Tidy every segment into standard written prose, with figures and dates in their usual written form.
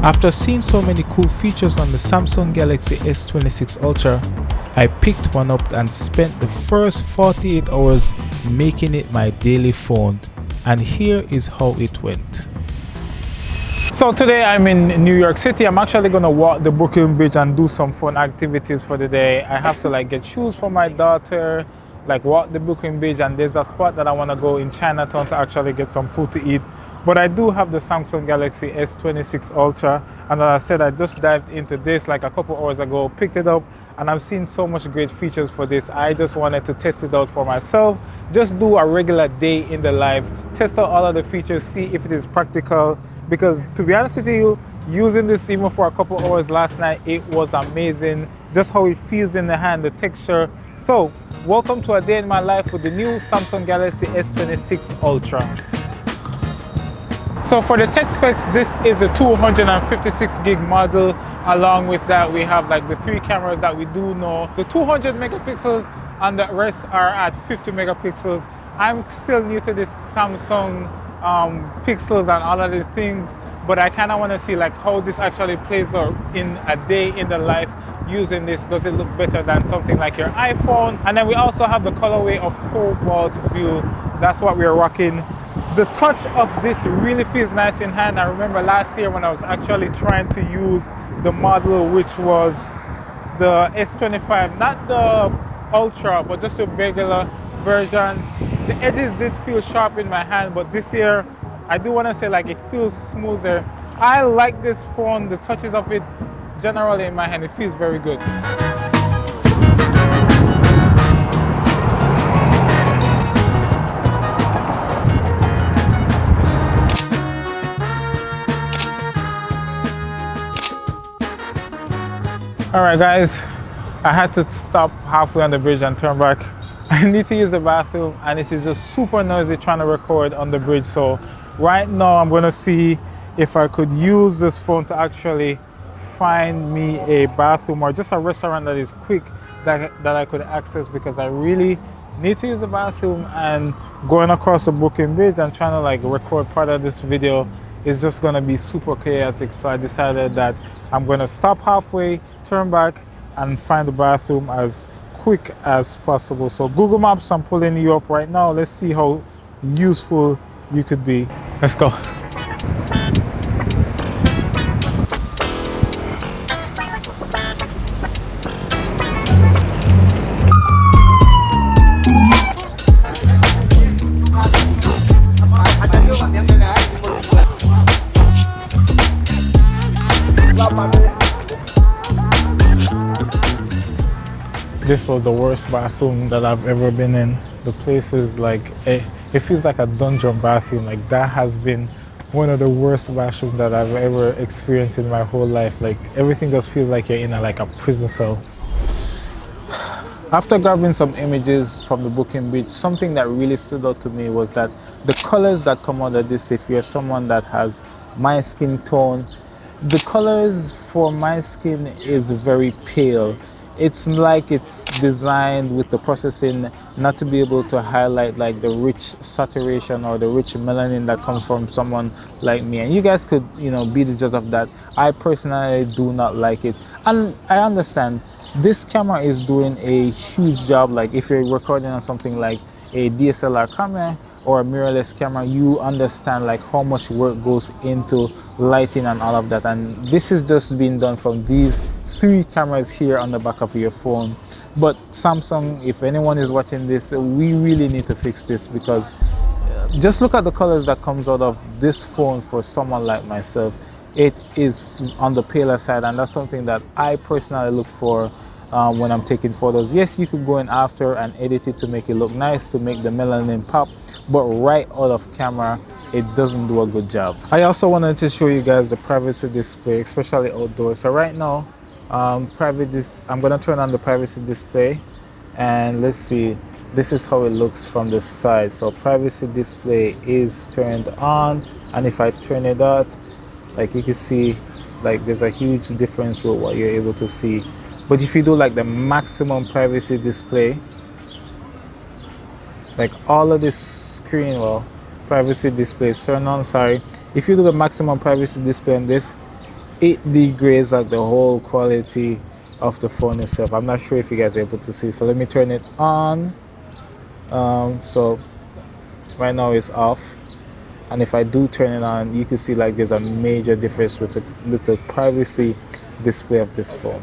After seeing so many cool features on the Samsung Galaxy S26 Ultra, I picked one up and spent the first 48 hours making it my daily phone, and here is how it went. So today I'm in New York City. I'm actually going to walk the Brooklyn Bridge and do some fun activities for the day. I have to get shoes for my daughter, walk the Brooklyn Bridge, and there's a spot that I want to go in Chinatown to actually get some food to eat. But I do have the Samsung Galaxy S26 Ultra, and as I said, I just dived into this a couple hours ago, picked it up, and I've seen so much great features for this. I just wanted to test it out for myself, just do a regular day in the life, test out all of the features, see if it is practical, because to be honest with you, using this even for a couple hours last night, it was amazing, just how it feels in the hand, the texture. So, welcome to a day in my life with the new Samsung Galaxy S26 Ultra. So for the tech specs, this is a 256 gig model. Along with that, we have the three cameras that we do know. The 200 megapixels and the rest are at 50 megapixels. I'm still new to this Samsung pixels and all of the things, but I kind of want to see how this actually plays out in a day in the life using this. Does it look better than something like your iPhone? And then we also have the colorway of Cobalt Blue. That's what we're rocking. The touch of this really feels nice in hand. I remember last year when I was actually trying to use the model, which was the S25, not the Ultra, but just a regular version. The edges did feel sharp in my hand, but this year, I do want to say it feels smoother. I like this phone, the touches of it generally in my hand, it feels very good. Alright guys, I had to stop halfway on the bridge and turn back. I need to use the bathroom and it is just super noisy trying to record on the bridge. So right now I'm going to see if I could use this phone to actually find me a bathroom or just a restaurant that is quick that I could access, because I really need to use the bathroom, and going across the Brooklyn Bridge and trying to record part of this video is just going to be super chaotic. So I decided that I'm going to stop halfway, turn back, and find the bathroom as quick as possible. So Google Maps, I'm pulling you up right now. Let's see how useful you could be. Let's go. This was the worst bathroom that I've ever been in. The place is it feels like a dungeon bathroom. That has been one of the worst bathrooms that I've ever experienced in my whole life. Everything just feels like you're in a prison cell. After grabbing some images from the Brooklyn Bridge, something that really stood out to me was that the colors that come out of this, if you're someone that has my skin tone, the colors for my skin is very pale. It's it's designed with the processing not to be able to highlight the rich saturation or the rich melanin that comes from someone like me. And you guys could, be the judge of that. I personally do not like it. And I understand this camera is doing a huge job. If you're recording on something like a DSLR camera or a mirrorless camera, you understand how much work goes into lighting and all of that. And this is just being done from these three cameras here on the back of your phone. But Samsung, if anyone is watching this, we really need to fix this, because just look at the colors that comes out of this phone for someone like myself. It is on the paler side, and that's something that I personally look for when I'm taking photos. Yes, you could go in after and edit it to make it look nice, to make the melanin pop, but right out of camera, it doesn't do a good job. I also wanted to show you guys the privacy display, especially outdoors. So right now, I'm going to turn on the privacy display, and let's see, this is how it looks from the side. So privacy display is turned on, and if I turn it out, you can see there's a huge difference with what you're able to see. But if you do the maximum privacy display, all of this screen, privacy display is turned on, sorry. If you do the maximum privacy display on this, it degrades like the whole quality of the phone itself. I'm not sure if you guys are able to see, so let me turn it on. So right now it's off, and if I do turn it on, you can see like there's a major difference with the privacy display of this phone.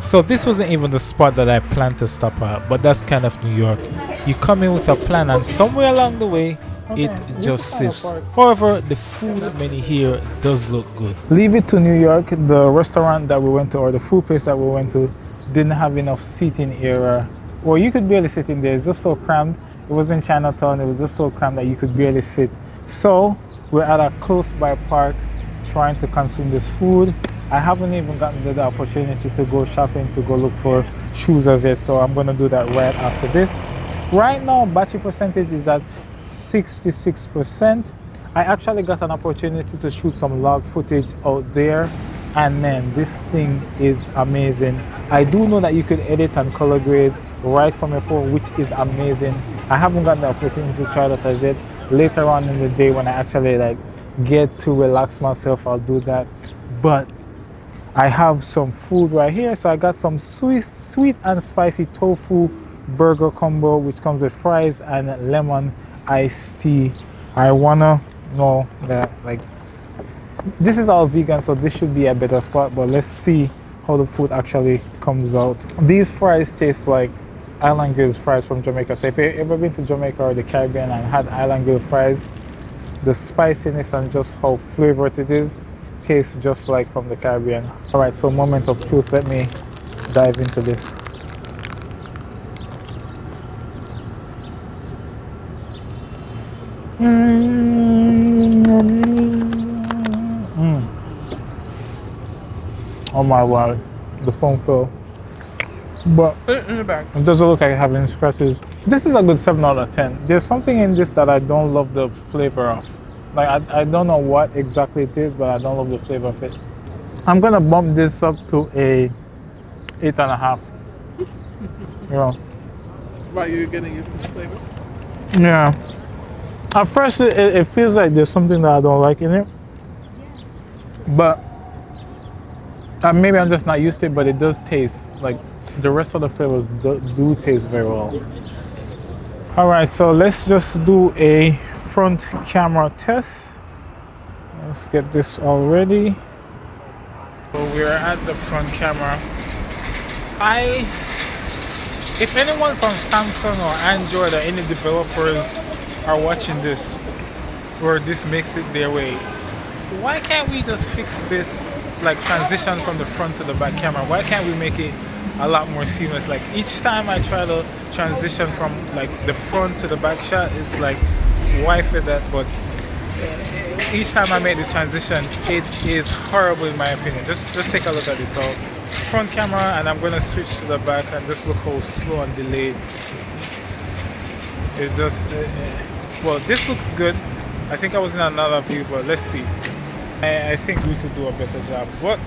So this wasn't even the spot that I planned to stop at, but that's kind of New York. You come in with a plan and somewhere along the way, it just shifts. However, the food menu here does look good. Leave it to New York. The restaurant that we went to, or the food place that we went to, didn't have enough seating area, or you could barely sit in there. It's just so crammed. It was in Chinatown. It was just so crammed that you could barely sit. So we're at a close by park trying to consume this food. I haven't even gotten the opportunity to go shopping, to go look for shoes as yet, so I'm gonna do that right after this. Right now, battery percentage is at 66%. I actually got an opportunity to shoot some log footage out there, and man, this thing is amazing. I do know that you could edit and color grade right from your phone, which is amazing. I haven't gotten the opportunity to try that as yet. Later on in the day, when I actually like get to relax myself, I'll do that. But I have some food right here. So I got some sweet and spicy tofu burger combo, which comes with fries and lemon iced tea. I wanna know that like this is all vegan, so this should be a better spot, but let's see how the food actually comes out. These fries taste like island grilled fries from Jamaica. So if you've ever been to Jamaica or the Caribbean and had island grilled fries, the spiciness and just how flavored it is tastes just like from the Caribbean. All right, so moment of truth. Let me dive into this. Oh my word, the phone fell. But it doesn't look like having scratches. This is a good 7 out of 10. There's something in this that I don't love the flavor of. Like I don't know what exactly it is, but I don't love the flavor of it. I'm gonna bump this up to a 8.5. You know. Why you're getting used to the flavor? Yeah. At first, it feels like there's something that I don't like in it, but maybe I'm just not used to it. But it does taste like the rest of the flavors do taste very well. All right, so let's just do a front camera test. Let's get this all ready. So we're at the front camera. If anyone from Samsung or Android or any developers are watching this, or this makes it their way, why can't we just fix this, like transition from the front to the back camera? Why can't we make it a lot more seamless? Like each time I try to transition from like the front to the back shot, it's like why for that? But each time I make the transition, it is horrible in my opinion. Just take a look at this. So front camera, and I'm gonna switch to the back, and just look how slow and delayed. It's just well, this looks good. I think I was in another view, but let's see. I think we could do a better job. But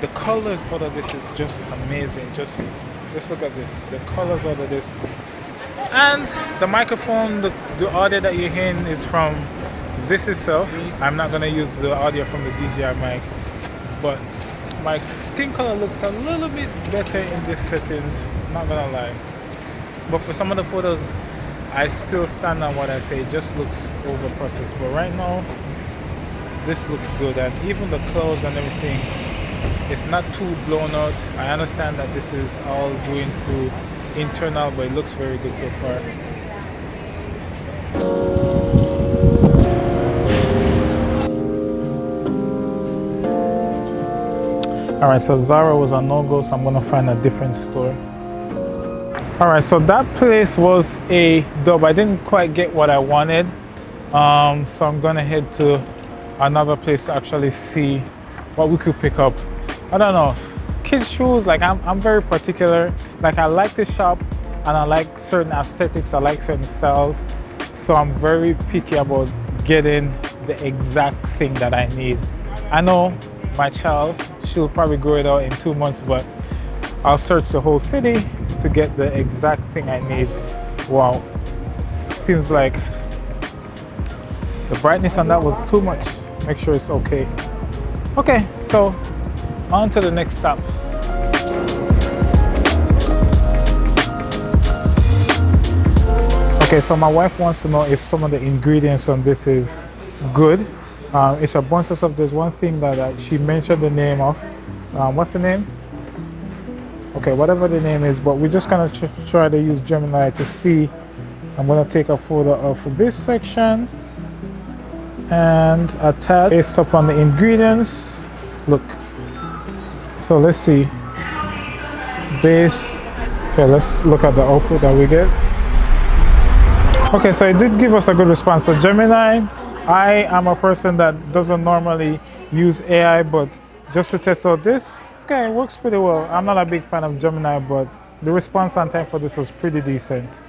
the colors out of this is just amazing. Just look at this. The colors out of this. And the microphone, the audio that you're hearing is from this itself. I'm not gonna use the audio from the DJI mic, but my skin color looks a little bit better in these settings, not gonna lie. But for some of the photos, I still stand on what I say. It just looks over processed. But right now, this looks good, and even the clothes and everything, it's not too blown out. I understand that this is all going through internal, but it looks very good so far. Alright, so Zara was a no-go, so I'm gonna find a different store. Alright, so that place was a dub. I didn't quite get what I wanted, so I'm gonna head to another place to actually see what we could pick up. I don't know, kids shoes, like I'm very particular. Like I like to shop and I like certain aesthetics, I like certain styles, so I'm very picky about getting the exact thing that I need. I know my child, she'll probably grow it out in 2 months, but I'll search the whole city to get the exact thing I need. Wow, seems like the brightness on that was too much. Make sure it's okay. Okay, so on to the next stop. Okay, so my wife wants to know if some of the ingredients on this is good. It's a bunch of stuff. There's one thing that she mentioned the name of. What's the name? Okay, whatever the name is, but we're just gonna try to use Gemini to see. I'm gonna take a photo of this section and attach based upon the ingredients. Look, so let's see. Base. Okay, let's look at the output that we get. Okay, so it did give us a good response. So Gemini, I am a person that doesn't normally use AI, but just to test out this, okay, it works pretty well. I'm not a big fan of Gemini, but the response on time for this was pretty decent.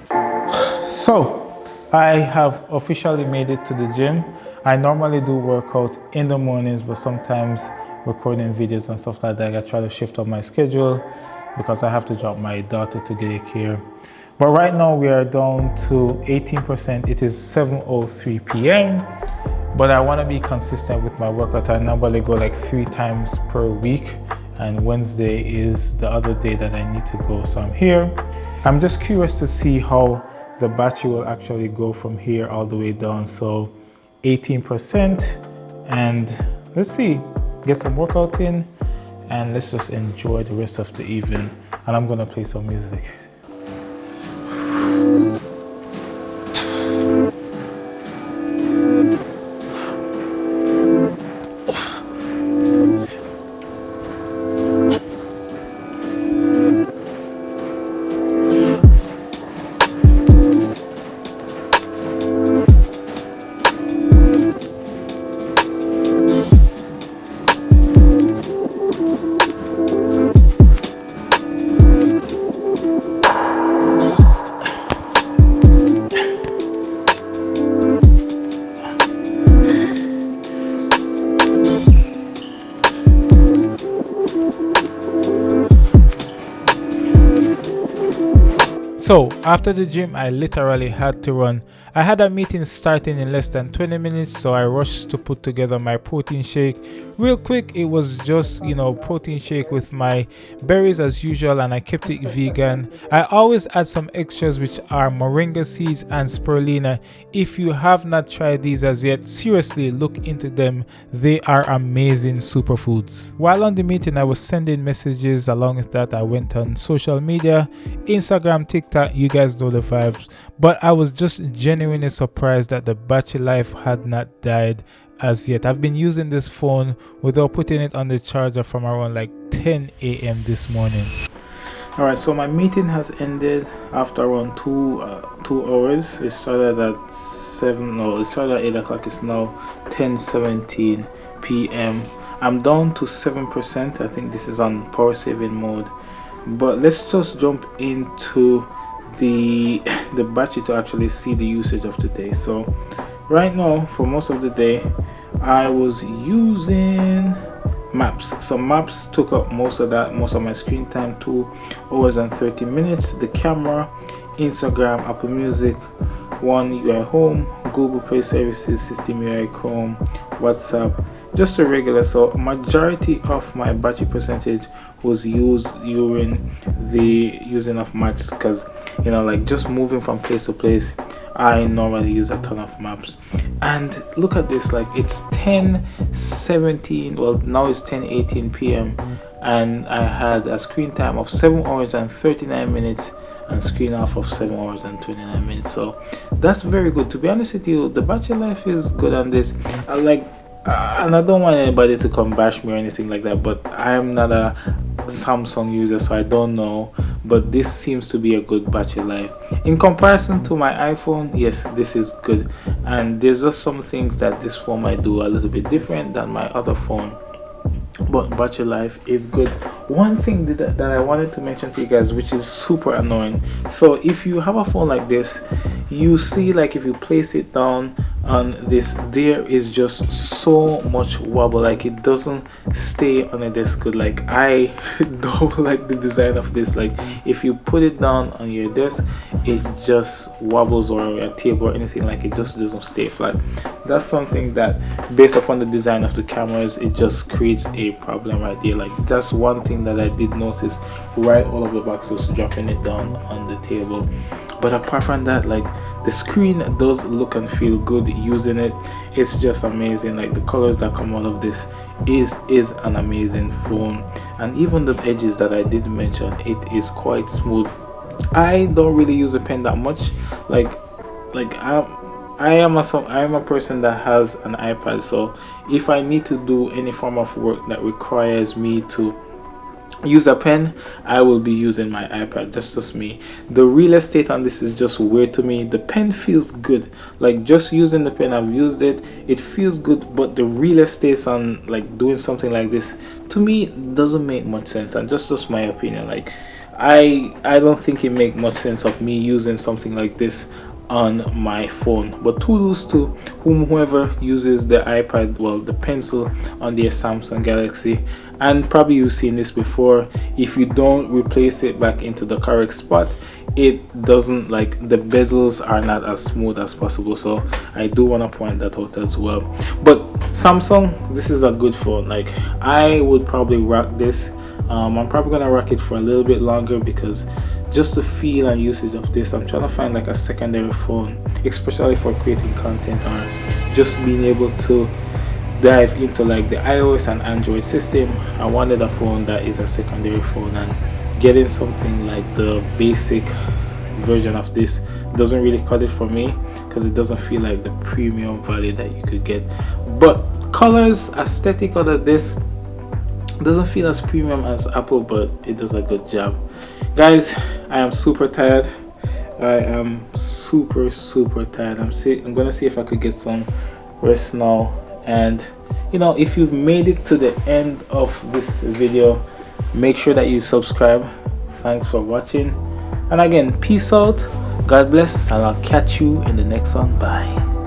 So I have officially made it to the gym. I normally do workout in the mornings, but sometimes recording videos and stuff like that, I try to shift up my schedule because I have to drop my daughter to daycare. But right now we are down to 18%. It is 7:03 p.m. But I want to be consistent with my workout. I normally go like 3 times per week, and Wednesday is the other day that I need to go. So I'm here. I'm just curious to see how the battery will actually go from here all the way down. So 18%, and let's see, get some workout in, and let's just enjoy the rest of the evening. And I'm gonna play some music. So after the gym, I literally had to run. I had a meeting starting in less than 20 minutes, so I rushed to put together my protein shake. Real quick, it was just, protein shake with my berries as usual, and I kept it vegan. I always add some extras, which are moringa seeds and spirulina. If you have not tried these as yet, seriously look into them. They are amazing superfoods. While on the meeting, I was sending messages. Along with that, I went on social media, Instagram, TikTok. You guys know the vibes, but I was just genuinely surprised that the battery life had not died as yet. I've been using this phone without putting it on the charger from around like 10 a.m. this morning. All right, so my meeting has ended after around 2 hours. It started at 7. No, it started at 8 o'clock. It's now 10:17 p.m. I'm down to 7%. I think this is on power saving mode, but let's just jump into the battery to actually see the usage of today. So right now, for most of the day, I was using Maps. So Maps took up most of my screen time, 2 hours and 30 minutes. The camera, Instagram, Apple Music, One UI Home, Google Play Services, System UI, Chrome, WhatsApp, just a regular. So majority of my battery percentage was used during the using of Maps, because like just moving from place to place, I normally use a ton of Maps. And look at this, like it's 10:17, well now it's 10:18 p.m. and I had a screen time of 7 hours and 39 minutes and screen off of 7 hours and 29 minutes. So that's very good. To be honest with you, the battery life is good on this. And I don't want anybody to come bash me or anything like that, but I am not a Samsung user, so I don't know, but this seems to be a good battery life in comparison to my iPhone. Yes, this is good, and there's just some things that this phone might do a little bit different than my other phone, but battery life is good. One thing that I wanted to mention to you guys, which is super annoying. So if you have a phone like this, you see, like if you place it down on this, there is just so much wobble. Like it doesn't stay on a desk good. Like I don't like the design of this. Like if you put it down on your desk, it just wobbles, or a table or anything, like it just doesn't stay flat. That's something that, based upon the design of the cameras, it just creates a problem right there. Like that's one thing that I did notice right all of the boxes dropping it down on the table. But apart from that, like the screen does look and feel good using it. It's just amazing. Like the colors that come out of this is an amazing phone. And even the edges that I did mention, it is quite smooth. I don't really use a pen that much. I am a person that has an iPad, so if I need to do any form of work that requires me to use a pen, I will be using my iPad. That's just me. The real estate on this is just weird to me. The pen feels good, like just using the pen, I've used it, it feels good, but the real estate on like doing something like this, to me, doesn't make much sense. And just my opinion, like I don't think it make much sense of me using something like this on my phone. But kudos to whomever uses the iPad, well, the pencil on their Samsung Galaxy. And probably you've seen this before, if you don't replace it back into the correct spot, it doesn't, like the bezels are not as smooth as possible. So I do want to point that out as well. But Samsung, this is a good phone. Like I would probably rock this. I'm probably gonna rock it for a little bit longer, because just the feel and usage of this, I'm trying to find like a secondary phone, especially for creating content or just being able to dive into like the iOS and Android system. I wanted a phone that is a secondary phone, and getting something like the basic version of this doesn't really cut it for me, because it doesn't feel like the premium value that you could get. But colors, aesthetic out of this doesn't feel as premium as Apple, but it does a good job. Guys, I am super tired. I am super tired. I'm gonna see if I could get some rest now. And you know, if you've made it to the end of this video, make sure that you subscribe. Thanks for watching, and again, peace out, God bless, and I'll catch you in the next one. Bye.